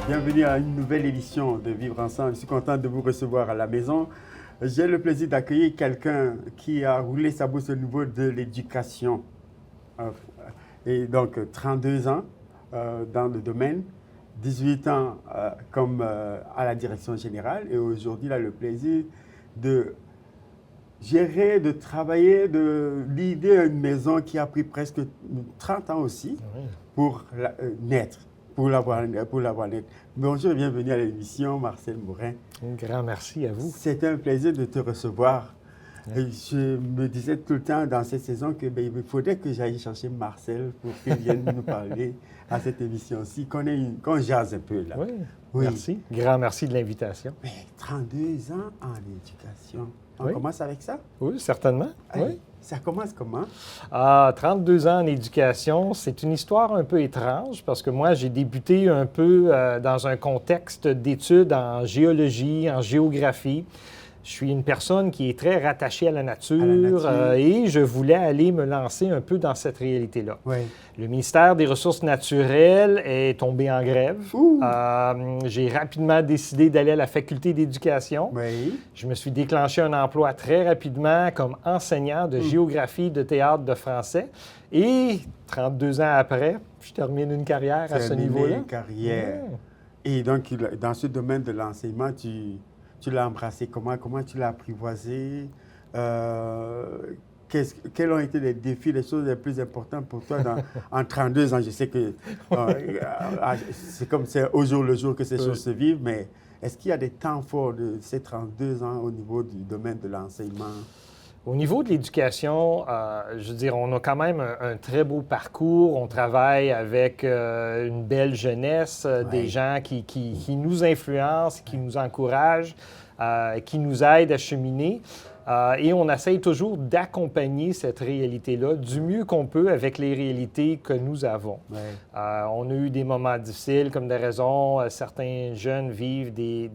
Bienvenue à une nouvelle édition de Vivre Ensemble. Je suis content de vous recevoir à la maison. J'ai le plaisir d'accueillir quelqu'un qui a roulé sa bourse au niveau de l'éducation. Et donc, 32 ans dans le domaine, 18 ans comme à la direction générale. Et aujourd'hui, il a le plaisir de gérer, de travailler, de l'idée une maison qui a pris presque 30 ans aussi pour naître. Pour l'avoir naître. Bonjour et bienvenue à l'émission, Marcel Morin. Un grand merci à vous. C'est un plaisir de te recevoir. Je me disais tout le temps dans cette saison que il faudrait que j'aille chercher Marcel pour qu'il vienne nous parler à cette émission-ci, qu'on jase un peu là. Oui, merci. Grand merci de l'invitation. Mais 32 ans en éducation. On commence avec ça? Oui, certainement. Oui. Ça commence comment? 32 ans en éducation, c'est une histoire un peu étrange parce que moi, j'ai débuté un peu dans un contexte d'études en géologie, en géographie. Je suis une personne qui est très rattachée à la nature, et je voulais aller me lancer un peu dans cette réalité-là. Oui. Le ministère des Ressources naturelles est tombé en grève. J'ai rapidement décidé d'aller à la faculté d'éducation. Oui. Je me suis déclenché un emploi très rapidement comme enseignant de géographie, de théâtre, de français. Et 32 ans après, je termine une carrière à ce niveau-là. Une carrière. Et donc, dans ce domaine de l'enseignement, tu l'as embrassé comment? Comment tu l'as apprivoisé? Quels ont été les défis, les choses les plus importantes pour toi en 32 ans? Je sais que c'est comme c'est au jour le jour que ces choses se vivent, mais est-ce qu'il y a des temps forts de ces 32 ans au niveau du domaine de l'enseignement? Au niveau de l'éducation, je veux dire, on a quand même un très beau parcours. On travaille avec une belle jeunesse, des gens qui nous influencent, qui nous encouragent, qui nous aident à cheminer. Et on essaye toujours d'accompagner cette réalité-là du mieux qu'on peut avec les réalités que nous avons. On a eu des moments difficiles, comme des raisons, certains jeunes vivent des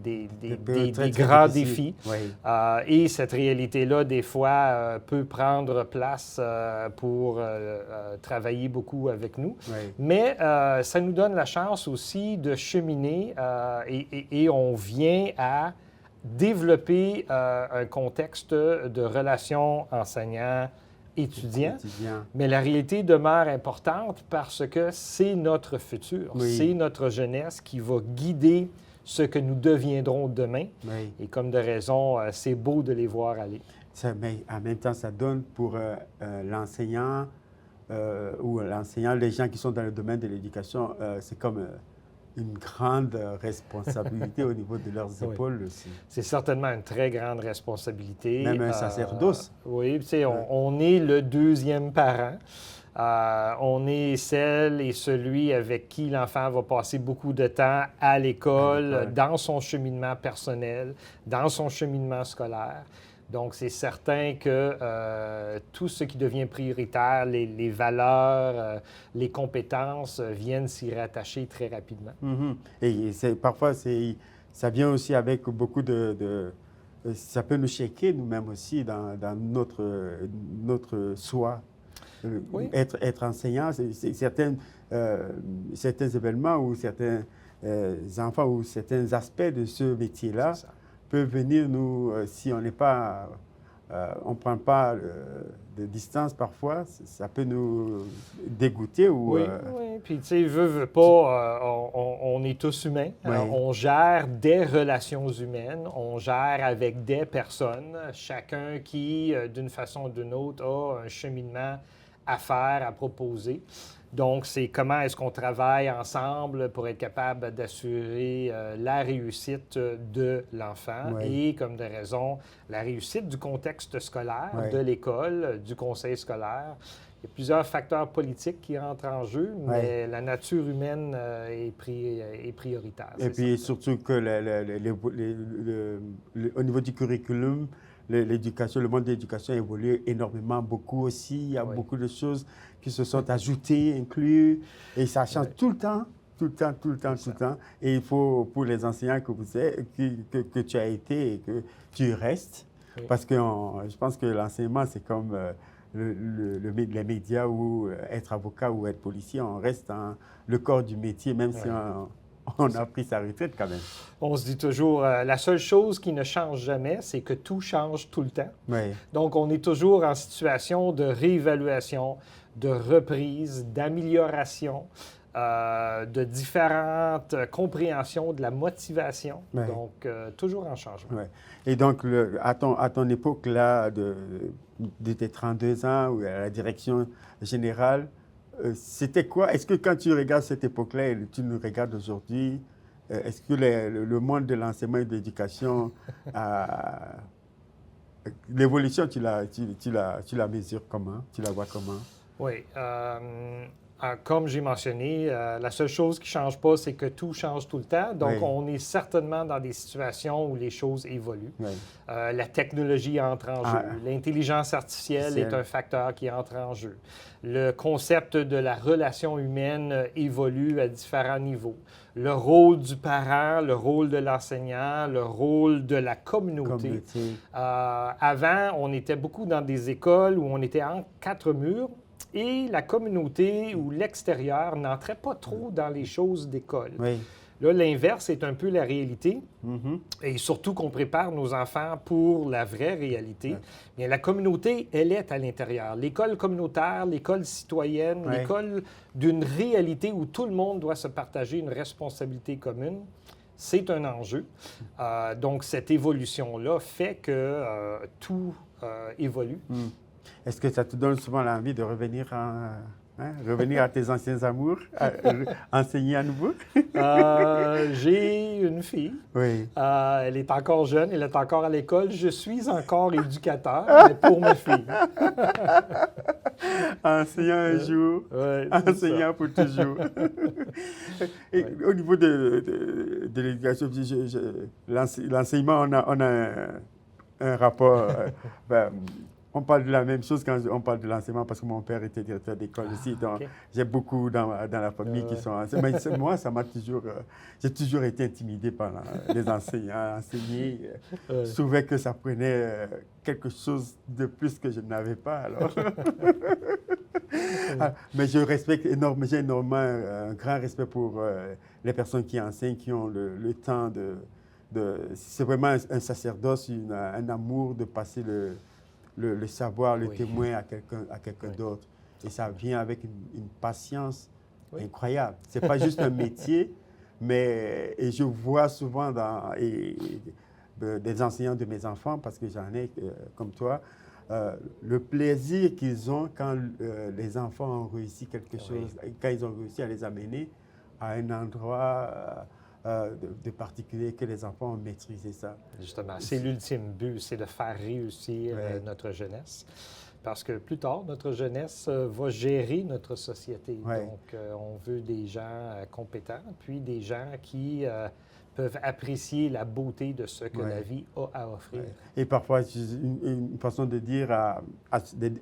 grands défis. Et cette réalité-là, des fois, peut prendre place pour travailler beaucoup avec nous. Mais ça nous donne la chance aussi de cheminer et on vient à développer un contexte de relations enseignants-étudiants. Mais la réalité demeure importante parce que c'est notre futur, c'est notre jeunesse qui va guider ce que nous deviendrons demain. Et comme de raison, c'est beau de les voir aller. Mais en même temps, ça donne pour l'enseignant ou l'enseignant, les gens qui sont dans le domaine de l'éducation, c'est comme une grande responsabilité au niveau de leurs épaules aussi. C'est certainement une très grande responsabilité. Même un sacerdoce. Oui, tu sais, on est le deuxième parent. On est celle et celui avec qui l'enfant va passer beaucoup de temps à l'école, dans son cheminement personnel, dans son cheminement scolaire. Donc, c'est certain que tout ce qui devient prioritaire, les valeurs, les compétences viennent s'y rattacher très rapidement. Et parfois, ça vient aussi avec beaucoup ça peut nous shaker nous-mêmes aussi dans notre soi. Être enseignant, certains événements ou certains enfants ou certains aspects de ce métier-là peuvent venir nous, si on n'est pas, on ne prend pas de distance parfois, ça peut nous dégoûter. Oui, puis tu sais, veut pas, on est tous humains. On gère des relations humaines, on gère avec des personnes, chacun qui, d'une façon ou d'une autre, a un cheminement à faire, à proposer. Donc, c'est comment est-ce qu'on travaille ensemble pour être capable d'assurer la réussite de l'enfant et, comme de raison, la réussite du contexte scolaire, de l'école, du conseil scolaire. Il y a plusieurs facteurs politiques qui rentrent en jeu, mais la nature humaine est prioritaire. Et puis, surtout que au niveau du curriculum, l'éducation, le monde de l'éducation a évolué énormément, beaucoup aussi. Il y a beaucoup de choses qui se sont ajoutées, incluses, et ça change tout le temps. Tout le temps. Et il faut, pour les enseignants que tu as été et que tu restes, parce que je pense que l'enseignement, c'est comme les médias ou être avocat ou être policier, on reste dans le corps du métier, même si on a pris sa retraite quand même. On se dit toujours, la seule chose qui ne change jamais, c'est que tout change tout le temps. Oui. Donc, on est toujours en situation de réévaluation, de reprise, d'amélioration, de différentes compréhensions de la motivation. Oui. Donc, toujours en changement. Oui. Et donc, à ton époque, là, de tes 32 ans, ou à la direction générale, c'était quoi? Est-ce que quand tu regardes cette époque-là et tu nous regardes aujourd'hui, est-ce que le monde de l'enseignement et de l'éducation, l'évolution, tu la mesures comment? Tu la vois comment? Oui. Comme j'ai mentionné, la seule chose qui ne change pas, c'est que tout change tout le temps. Donc, Oui. on est certainement dans des situations où les choses évoluent. Oui. La technologie entre en jeu. L'intelligence artificielle est un facteur qui entre en jeu. Le concept de la relation humaine évolue à différents niveaux. Le rôle du parent, le rôle de l'enseignant, le rôle de la communauté. Avant, on était beaucoup dans des écoles où on était en 4 murs. Et la communauté ou l'extérieur n'entrait pas trop dans les choses d'école. Oui. Là, l'inverse est un peu la réalité. Mm-hmm. Et surtout qu'on prépare nos enfants pour la vraie réalité. Bien, la communauté, elle est à l'intérieur. L'école communautaire, l'école citoyenne, l'école d'une réalité où tout le monde doit se partager une responsabilité commune, c'est un enjeu. Donc, cette évolution-là fait que tout évolue. Est-ce que ça te donne souvent l'envie de revenir à tes anciens amours, enseigner à nouveau? J'ai une fille. Oui. Elle est encore jeune, elle est encore à l'école. Je suis encore éducateur, mais pour ma fille. Enseignant un jour, enseignant pour toujours. Et au niveau de l'éducation, l'enseignement, on a un rapport... on parle de la même chose quand on parle de l'enseignement parce que mon père était directeur d'école aussi. Donc, j'ai beaucoup dans la famille qui sont enseignants. Mais moi, ça m'a toujours... j'ai toujours été intimidé par les enseignants. Enseigner, je trouvais que ça prenait quelque chose de plus que je n'avais pas. Alors. Mais je respecte énormément, j'ai énormément un grand respect pour les personnes qui enseignent, qui ont le temps c'est vraiment un sacerdoce, un amour de passer le savoir, le témoin à quelqu'un d'autre. Et ça vient avec une patience incroyable. Ce n'est pas juste un métier, mais et je vois souvent des enseignants de mes enfants, parce que j'en ai comme toi, le plaisir qu'ils ont quand les enfants ont réussi quelque chose, quand ils ont réussi à les amener à un endroit... de particulier, que les enfants ont maîtrisé ça. Justement, c'est l'ultime but, c'est de faire réussir notre jeunesse. Parce que plus tard, notre jeunesse va gérer notre société. Donc, on veut des gens compétents, puis des gens qui peuvent apprécier la beauté de ce que la vie a à offrir. Et parfois, une façon de dire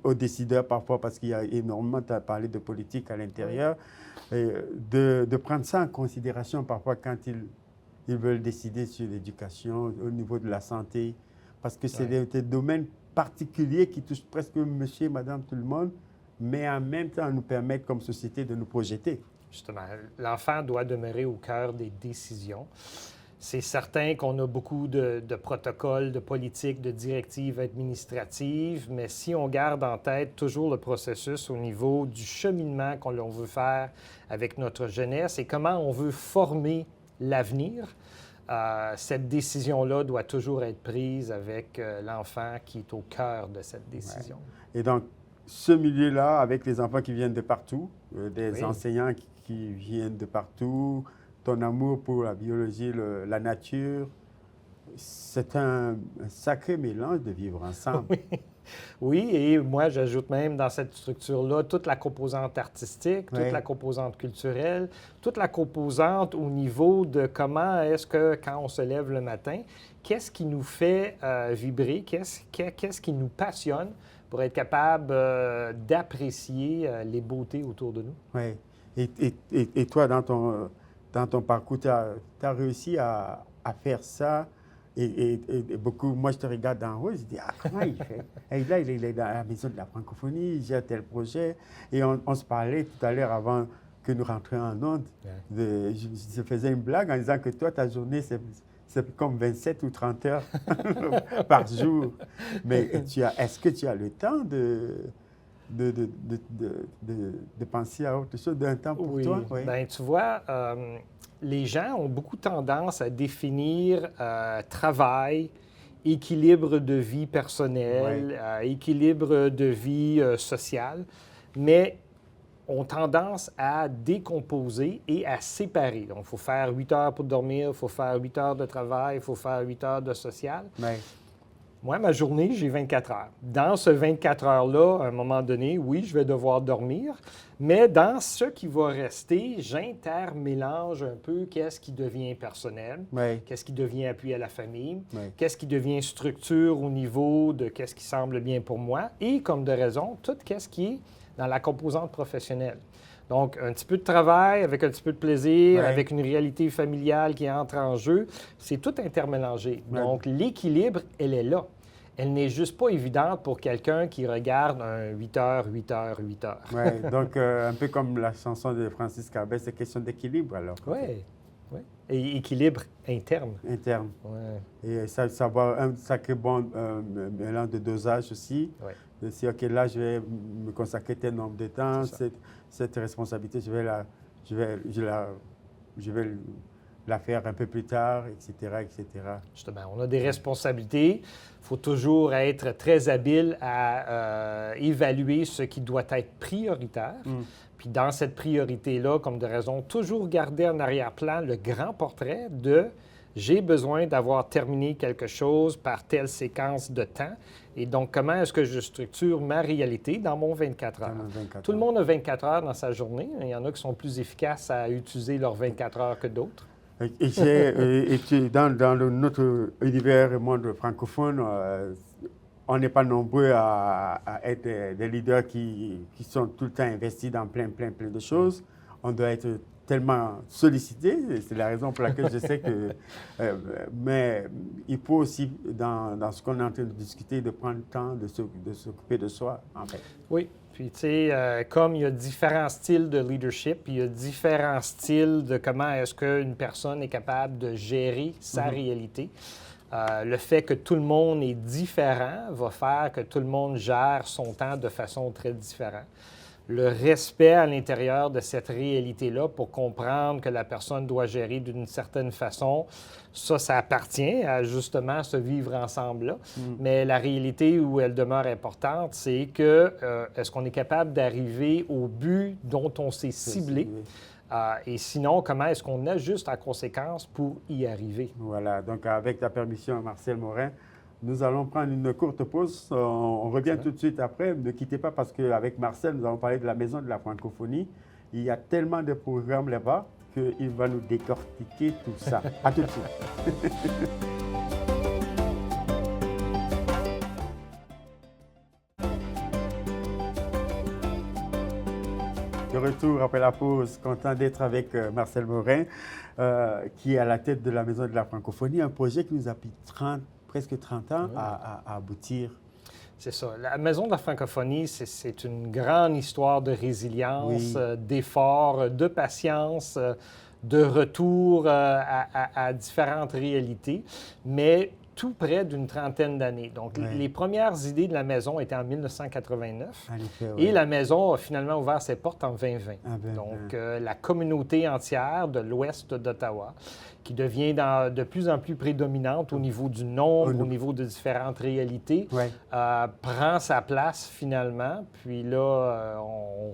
aux décideurs, parfois, parce qu'il y a énormément, tu as parlé de politique à l'intérieur, de prendre ça en considération parfois quand ils veulent décider sur l'éducation, au niveau de la santé, parce que c'est des domaines particuliers qui touchent presque monsieur, madame, tout le monde, mais en même temps nous permettent comme société de nous projeter. Justement, l'enfant doit demeurer au cœur des décisions. C'est certain qu'on a beaucoup de protocoles, de politiques, de directives administratives, mais si on garde en tête toujours le processus au niveau du cheminement qu'on veut faire avec notre jeunesse et comment on veut former l'avenir, cette décision-là doit toujours être prise avec l'enfant qui est au cœur de cette décision. Et donc, ce milieu-là, avec les enfants qui viennent de partout, des enseignants qui viennent de partout, ton amour pour la biologie, la nature, c'est un sacré mélange de vivre ensemble. Oui, et moi, j'ajoute même dans cette structure-là toute la composante artistique, toute la composante culturelle, toute la composante au niveau de comment est-ce que, quand on se lève le matin, qu'est-ce qui nous fait vibrer, qu'est-ce qui nous passionne pour être capable d'apprécier les beautés autour de nous. Oui. Et toi, dans ton parcours, tu as réussi à faire ça. Et beaucoup, moi, je te regarde d'en haut, je dis, comment il fait? Et là, il est dans la maison de la francophonie, il gère tel projet. Et on se parlait tout à l'heure avant que nous rentrions en onde. Je faisais une blague en disant que toi, ta journée, c'est comme 27 ou 30 heures par jour. Mais est-ce que tu as le temps de penser à autre chose, d'un temps pour toi? Oui. Bien, tu vois, les gens ont beaucoup tendance à définir travail, équilibre de vie personnelle, équilibre de vie sociale, mais ont tendance à décomposer et à séparer. Donc, il faut faire 8 heures pour dormir, il faut faire 8 heures de travail, il faut faire 8 heures de social. Ouais. Moi, ma journée, j'ai 24 heures. Dans ce 24 heures-là, à un moment donné, oui, je vais devoir dormir, mais dans ce qui va rester, j'intermélange un peu qu'est-ce qui devient personnel, qu'est-ce qui devient appui à la famille, qu'est-ce qui devient structure au niveau de qu'est-ce qui semble bien pour moi, et comme de raison, tout qu'est-ce qui est dans la composante professionnelle. Donc, un petit peu de travail avec un petit peu de plaisir, avec une réalité familiale qui entre en jeu, c'est tout intermélangé. Donc, l'équilibre, elle est là. Elle n'est juste pas évidente pour quelqu'un qui regarde un 8 heures, 8 heures, 8 heures. Oui, donc un peu comme la chanson de Francis Cabet, c'est question d'équilibre alors. Oui. Et équilibre interne. Interne. Ouais. Et ça va un sacré bon mélange de dosage aussi. Oui. De dire, OK, là, je vais me consacrer tel nombre de temps, cette responsabilité, je vais la faire un peu plus tard, etc., etc. Justement, on a des responsabilités. Il faut toujours être très habile à évaluer ce qui doit être prioritaire. Puis dans cette priorité-là, comme de raison, toujours garder en arrière-plan le grand portrait de « j'ai besoin d'avoir terminé quelque chose par telle séquence de temps ». Et donc, comment est-ce que je structure ma réalité dans mon 24 heures? Tout le monde a 24 heures dans sa journée. Il y en a qui sont plus efficaces à utiliser leurs 24 heures que d'autres. Et dans notre univers monde francophone, on n'est pas nombreux à être des leaders qui sont tout le temps investis dans plein de choses. On doit être tellement sollicité, c'est la raison pour laquelle je sais que... mais il faut aussi, dans ce qu'on est en train de discuter, de prendre le temps de s'occuper de soi, en fait. Oui, puis tu sais, comme il y a différents styles de leadership, il y a différents styles de comment est-ce qu'une personne est capable de gérer sa réalité. Le fait que tout le monde est différent va faire que tout le monde gère son temps de façon très différente. Le respect à l'intérieur de cette réalité-là pour comprendre que la personne doit gérer d'une certaine façon, ça appartient à justement ce vivre ensemble-là. Mais la réalité où elle demeure importante, c'est que est-ce qu'on est capable d'arriver au but dont on s'est ciblé? Et sinon, comment est-ce qu'on ajuste en conséquence pour y arriver? Voilà. Donc, avec ta permission, Marcel Morin, nous allons prendre une courte pause. On revient tout de suite après. Ne quittez pas parce qu'avec Marcel, nous allons parler de la Maison de la Francophonie. Il y a tellement de programmes là-bas qu'il va nous décortiquer tout ça. À tout de suite. De retour après la pause, content d'être avec Marcel Morin, qui est à la tête de la Maison de la Francophonie, un projet qui nous a pris presque 30 ans à aboutir. C'est ça. La Maison de la Francophonie, c'est une grande histoire de résilience, d'effort, de patience, de retour à différentes réalités, mais tout près d'une trentaine d'années. Donc, les premières idées de la maison étaient en 1989 et la maison a finalement ouvert ses portes en 2020. Donc, la communauté entière de l'ouest d'Ottawa, qui devient de plus en plus prédominante au niveau du nombre, au niveau de différentes réalités, prend sa place finalement. Puis là,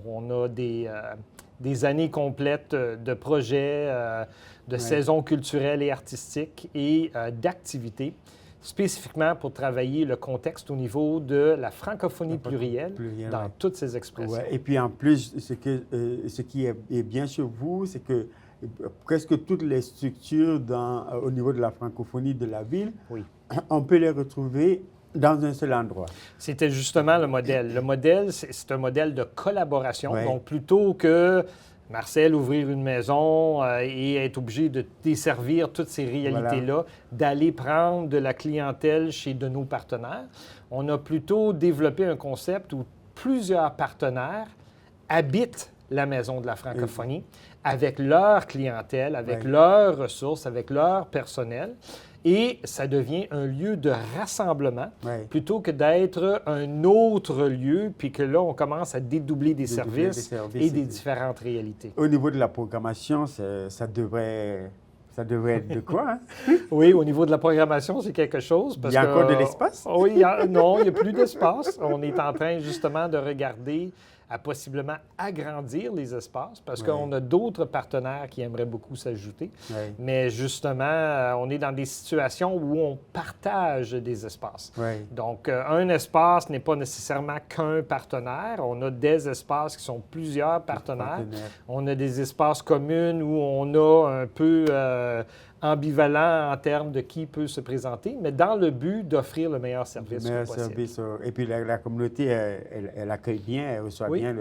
on a des années complètes de projets, de saisons culturelles et artistiques et d'activités, spécifiquement pour travailler le contexte au niveau de la francophonie plurielle dans toutes ses expressions. Et puis en plus, ce qui est bien chez vous, c'est que presque toutes les structures au niveau de la francophonie de la ville, on peut les retrouver dans un seul endroit. C'était justement le modèle. Le modèle, c'est un modèle de collaboration. Donc, plutôt que Marcel ouvrir une maison et être obligé de desservir toutes ces réalités-là, d'aller prendre de la clientèle chez de nos partenaires, on a plutôt développé un concept où plusieurs partenaires habitent la Maison de la francophonie, avec leur clientèle, avec leurs ressources, avec leur personnel. Et ça devient un lieu de rassemblement plutôt que d'être un autre lieu, puis que là, on commence à dédoubler des services et des différentes réalités. Au niveau de la programmation, ça devrait être de quoi, hein? Oui, au niveau de la programmation, c'est quelque chose. Parce il y a encore de l'espace? Oui, non, il n'y a plus d'espace. On est en train justement de regarder à possiblement agrandir les espaces parce qu'on a d'autres partenaires qui aimeraient beaucoup s'ajouter. Mais justement, on est dans des situations où on partage des espaces. Donc, un espace n'est pas nécessairement qu'un partenaire. On a des espaces qui sont plusieurs partenaires. On a des espaces communs où on a un peu ambivalent en termes de qui peut se présenter, mais dans le but d'offrir le meilleur service possible. Et puis la communauté, elle accueille bien, elle reçoit bien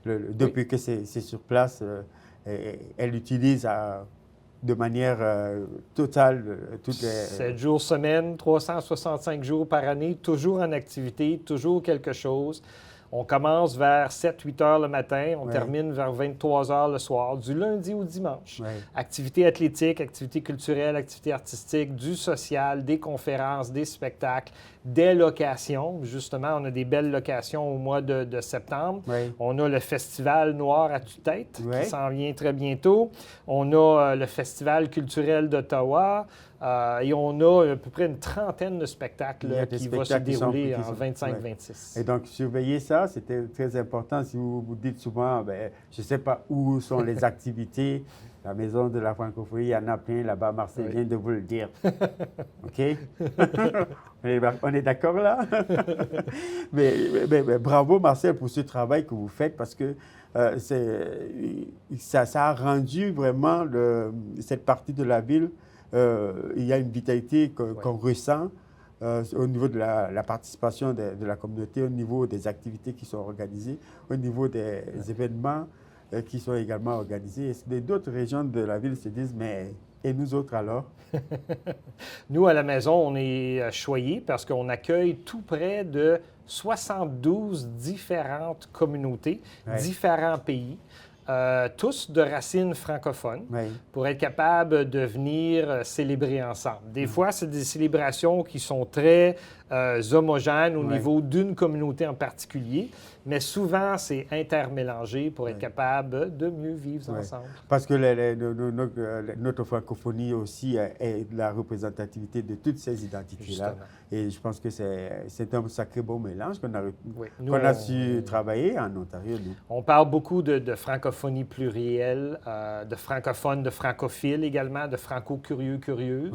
depuis que c'est sur place, elle utilise de manière totale toutes les... 7 jours semaine, 365 jours par année, toujours en activité, toujours quelque chose. On commence vers 7-8 heures le matin, on termine vers 23 heures le soir, du lundi au dimanche. Activités athlétiques, activités culturelles, activités artistiques, du social, des conférences, des spectacles, des locations. Justement, on a des belles locations au mois de septembre. On a le Festival Noir à Tue-Tête qui s'en vient très bientôt. On a le Festival culturel d'Ottawa. Et on a à peu près une trentaine de spectacles qui vont se dérouler en 25-26. Et donc, surveillez ça, c'était très important. Si vous vous dites souvent, je ne sais pas où sont les activités, la Maison de la francophonie, il y en a plein là-bas. Marcel vient de vous le dire. OK? On est d'accord là? mais bravo, Marcel, pour ce travail que vous faites parce que ça a rendu vraiment cette partie de la ville. Il y a une vitalité qu'on ressent au niveau de la participation de la communauté, au niveau des activités qui sont organisées, au niveau des événements qui sont également organisés. Et d'autres régions de la ville se disent, mais et nous autres alors? Nous, à la maison, on est choyés parce qu'on accueille tout près de 72 différentes communautés, différents pays. Tous de racines francophones, pour être capable de venir célébrer ensemble. Des fois, c'est des célébrations qui sont très homogènes au niveau d'une communauté en particulier, mais souvent, c'est intermélangé pour être capable de mieux vivre ensemble. Parce que notre francophonie aussi est la représentativité de toutes ces identités-là. Et je pense que c'est un sacré beau mélange qu'on a su travailler en Ontario. Nous. On parle beaucoup de francophonie plurielle, de francophones, de francophiles également, de franco-curieux, curieuses.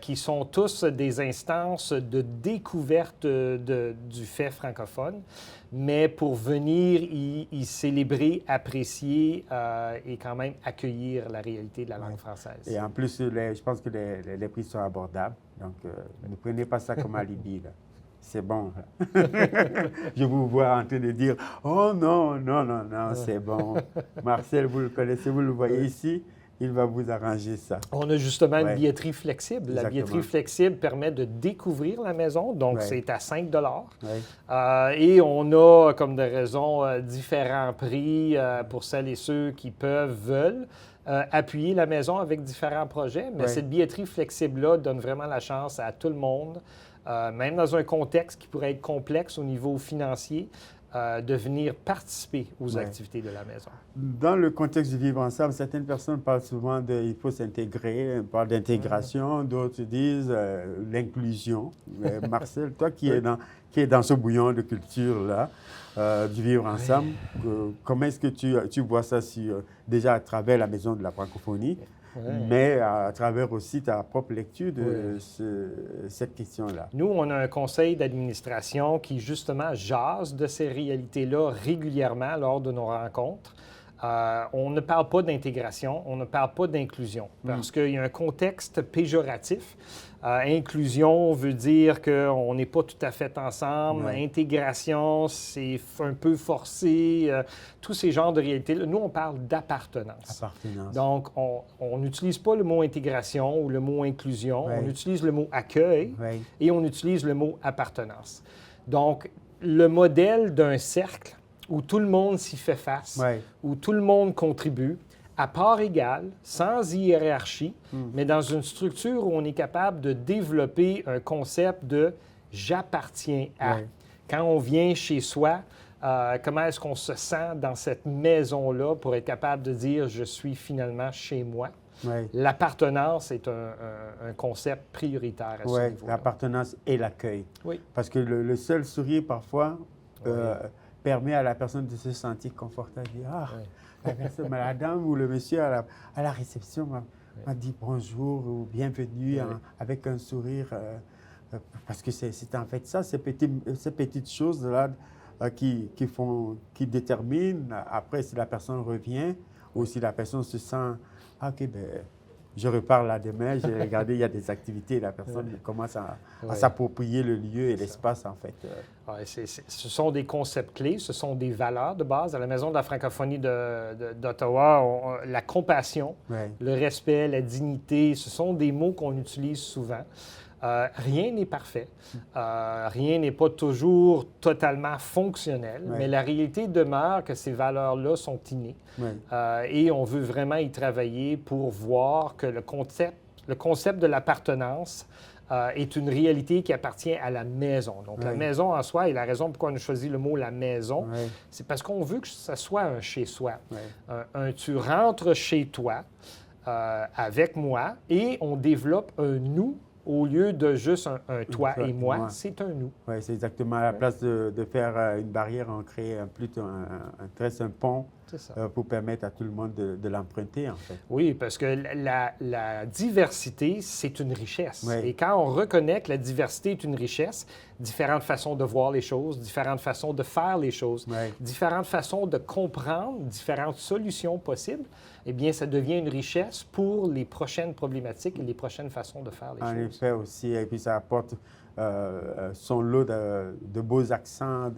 Qui sont tous des instances de découverte du fait francophone, mais pour venir y célébrer, apprécier et quand même accueillir la réalité de la langue française. Et en plus, je pense que les prix sont abordables, donc ne prenez pas ça comme alibi, là. C'est bon. Je vous vois en train de dire « Oh non, c'est bon. » Marcel, vous le connaissez, vous le voyez ici. Il va vous arranger ça. On a justement une billetterie flexible. Exactement. La billetterie flexible permet de découvrir la maison, donc c'est à 5 et on a, comme de raison, différents prix pour celles et ceux qui veulent appuyer la maison avec différents projets. Mais cette billetterie flexible-là donne vraiment la chance à tout le monde, même dans un contexte qui pourrait être complexe au niveau financier, de venir participer aux activités de la maison. Dans le contexte du vivre ensemble, certaines personnes parlent souvent il faut s'intégrer, on parle d'intégration, d'autres disent l'inclusion. Marcel, toi qui es dans ce bouillon de culture-là, du vivre ensemble, comment est-ce que tu vois ça déjà à travers la Maison de la francophonie? Mais à travers aussi ta propre lecture de cette question-là. Nous, on a un conseil d'administration qui, justement, jase de ces réalités-là régulièrement lors de nos rencontres. On ne parle pas d'intégration, on ne parle pas d'inclusion, parce qu'il y a un contexte péjoratif. Inclusion veut dire qu'on n'est pas tout à fait ensemble. Intégration, c'est un peu forcé. Tous ces genres de réalités-là. Nous, on parle d'appartenance. Donc, on n'utilise pas le mot intégration ou le mot inclusion. On utilise le mot accueil et on utilise le mot appartenance. Donc, le modèle d'un cercle où tout le monde s'y fait face, Ouais. où tout le monde contribue, à part égale, sans hiérarchie, mais dans une structure où on est capable de développer un concept de « j'appartiens à Ouais. ». Quand on vient chez soi, comment est-ce qu'on se sent dans cette maison-là pour être capable de dire « je suis finalement chez moi ». Ouais. L'appartenance est un concept prioritaire à ce Ouais, niveau-là. l'appartenance et l'accueil. Oui. Parce que le seul sourire, parfois, permet à la personne de se sentir confortable. Dire, Oui. la personne, la dame ou le monsieur à la réception m'a dit bonjour ou bienvenue avec un sourire. Parce que c'est en fait ça, ces petites choses-là qui déterminent après si la personne revient ou si la personne se sent, OK, ben, je repars là demain, j'ai regardé, il y a des activités, la personne commence à s'approprier le lieu et l'espace, en fait. Ouais, ce sont des concepts clés, ce sont des valeurs de base. À la Maison de la francophonie d'Ottawa, la compassion, le respect, la dignité, ce sont des mots qu'on utilise souvent. Rien n'est parfait, rien n'est pas toujours totalement fonctionnel, mais la réalité demeure que ces valeurs-là sont innées et on veut vraiment y travailler pour voir que le concept de l'appartenance est une réalité qui appartient à la maison. Donc, la maison en soi, et la raison pourquoi on a choisi le mot « la maison », c'est parce qu'on veut que ça soit un chez-soi. Tu rentres chez toi avec moi et on développe un « nous » au lieu de juste un toi et moi, c'est un nous. Oui, c'est exactement. À la place de faire une barrière, on crée plutôt un pont pour permettre à tout le monde de l'emprunter, en fait. Oui, parce que la diversité, c'est une richesse. Oui. Et quand on reconnaît que la diversité est une richesse, différentes façons de voir les choses, différentes façons de faire les choses, différentes façons de comprendre, différentes solutions possibles, eh bien, ça devient une richesse pour les prochaines problématiques et les prochaines façons de faire les choses. En effet aussi, et puis ça apporte son lot de beaux accents,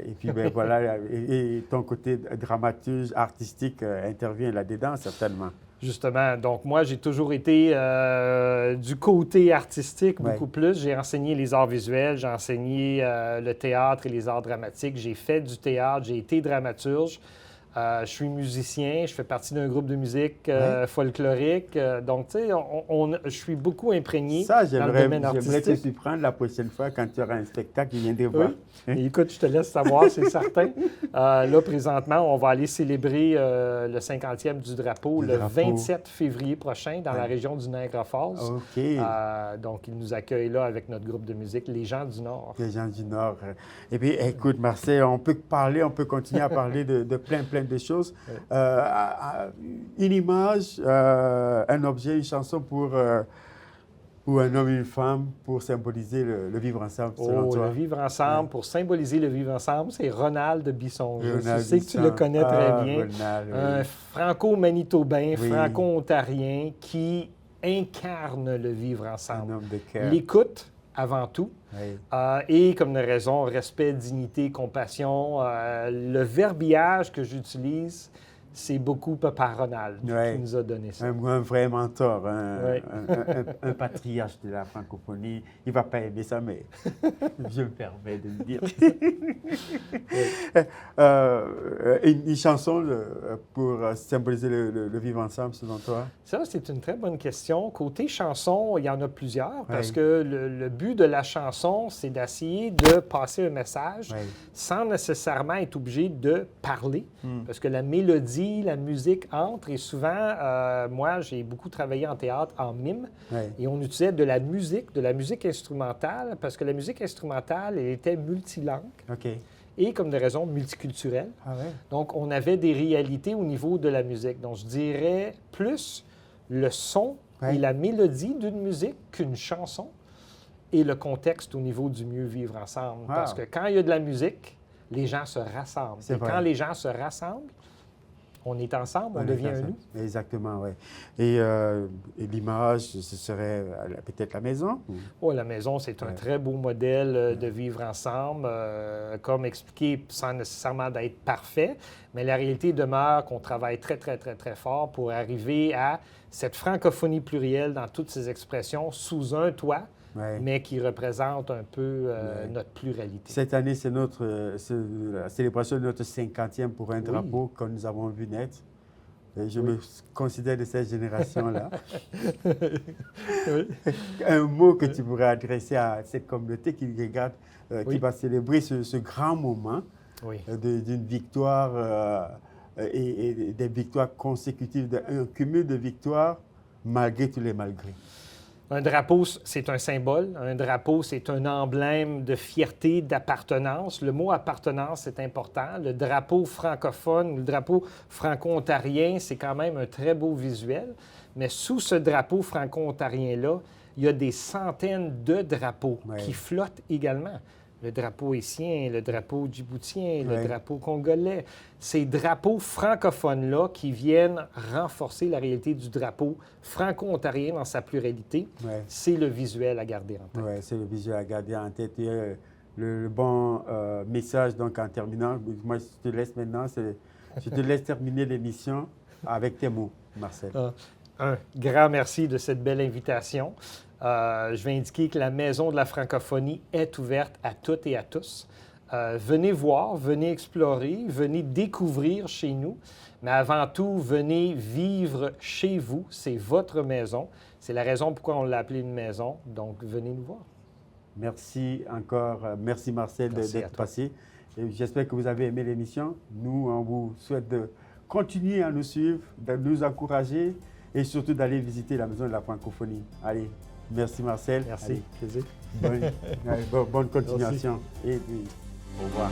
et puis ben, voilà, et ton côté dramaturge, artistique intervient là-dedans, certainement. Justement, donc moi, j'ai toujours été du côté artistique beaucoup plus. J'ai enseigné les arts visuels, j'ai enseigné le théâtre et les arts dramatiques. J'ai fait du théâtre, j'ai été dramaturge. Je suis musicien, je fais partie d'un groupe de musique folklorique. Donc, tu sais, je suis beaucoup imprégné dans le domaine artistique. J'aimerais te surprendre la prochaine fois quand tu auras un spectacle qui viendrait voir. Et écoute, je te laisse savoir, c'est certain. Là, présentement, on va aller célébrer le 50e du drapeau le 27 février prochain dans la région du Niagara Falls. OK. Donc, ils nous accueillent là avec notre groupe de musique, les gens du Nord. Les gens du Nord. Et puis, écoute, Marcel, on peut continuer à parler de plein de choses. Une image, un objet, une chanson pour un homme et une femme pour symboliser le vivre ensemble, selon toi. Le vivre ensemble, pour symboliser le vivre ensemble, c'est Ronald Bisson. Je sais que tu Bisson. le connais très bien. Ronald, un franco-manitobain, franco-ontarien qui incarne le vivre ensemble. Un homme de cœur. L'écoute, avant tout. Et comme de raison, respect, dignité, compassion. Le verbiage que j'utilise, c'est beaucoup Papa Ronald qui nous a donné ça. Un vrai mentor, un patriarche de la francophonie. Il ne va pas aimer ça, mais je me permets de le dire. Une chanson pour symboliser le vivre ensemble, selon toi? Ça, c'est une très bonne question. Côté chanson, il y en a plusieurs, parce que le but de la chanson, c'est d'essayer de passer un message sans nécessairement être obligé de parler, parce que la mélodie, la musique entre, et souvent, moi, j'ai beaucoup travaillé en théâtre, en mime, et on utilisait de la musique instrumentale, parce que la musique instrumentale, elle était multilangue. Et comme de raison multiculturelle. Donc, on avait des réalités au niveau de la musique. Donc, je dirais plus le son et la mélodie d'une musique qu'une chanson et le contexte au niveau du mieux vivre ensemble. Parce que quand il y a de la musique, les gens se rassemblent. Et quand les gens se rassemblent, on est ensemble, on devient un nous. Exactement, oui. Et l'image, ce serait peut-être la maison? Oh, la maison, c'est un très beau modèle de vivre ensemble. Comme expliqué, sans nécessairement d'être parfait, mais la réalité demeure qu'on travaille très, très, très, très fort pour arriver à cette francophonie plurielle dans toutes ses expressions sous un toit, Ouais. mais qui représente un peu notre pluralité. Cette année, c'est la célébration de notre 50e pour un drapeau que nous avons vu naître. Et je me considère de cette génération-là. Un mot que tu pourrais adresser à cette communauté qui regarde, qui va célébrer ce grand moment d'une victoire et des victoires consécutives, un cumul de victoires malgré tous les malgrés. Un drapeau, c'est un symbole. Un drapeau, c'est un emblème de fierté, d'appartenance. Le mot appartenance, c'est important. Le drapeau francophone, le drapeau franco-ontarien, c'est quand même un très beau visuel. Mais sous ce drapeau franco-ontarien-là, il y a des centaines de drapeaux qui flottent également. Le drapeau haïtien, le drapeau djiboutien, le drapeau congolais. Ces drapeaux francophones-là qui viennent renforcer la réalité du drapeau franco-ontarien dans sa pluralité, c'est le visuel à garder en tête. Oui, c'est le visuel à garder en tête. Et, le bon message, donc, en terminant, moi, je te laisse maintenant, je te laisse terminer l'émission avec tes mots, Marcel. Un grand merci de cette belle invitation. Je vais indiquer que la Maison de la francophonie est ouverte à toutes et à tous. Venez voir, venez explorer, venez découvrir chez nous, mais avant tout, venez vivre chez vous. C'est votre maison. C'est la raison pourquoi on l'a appelée une maison. Donc, venez nous voir. Merci encore. Merci Marcel d'être passé. J'espère que vous avez aimé l'émission. Nous, on vous souhaite de continuer à nous suivre, de nous encourager et surtout d'aller visiter la Maison de la francophonie. Allez. Merci Marcel. Merci. Bonne continuation. Merci. Et puis, au revoir.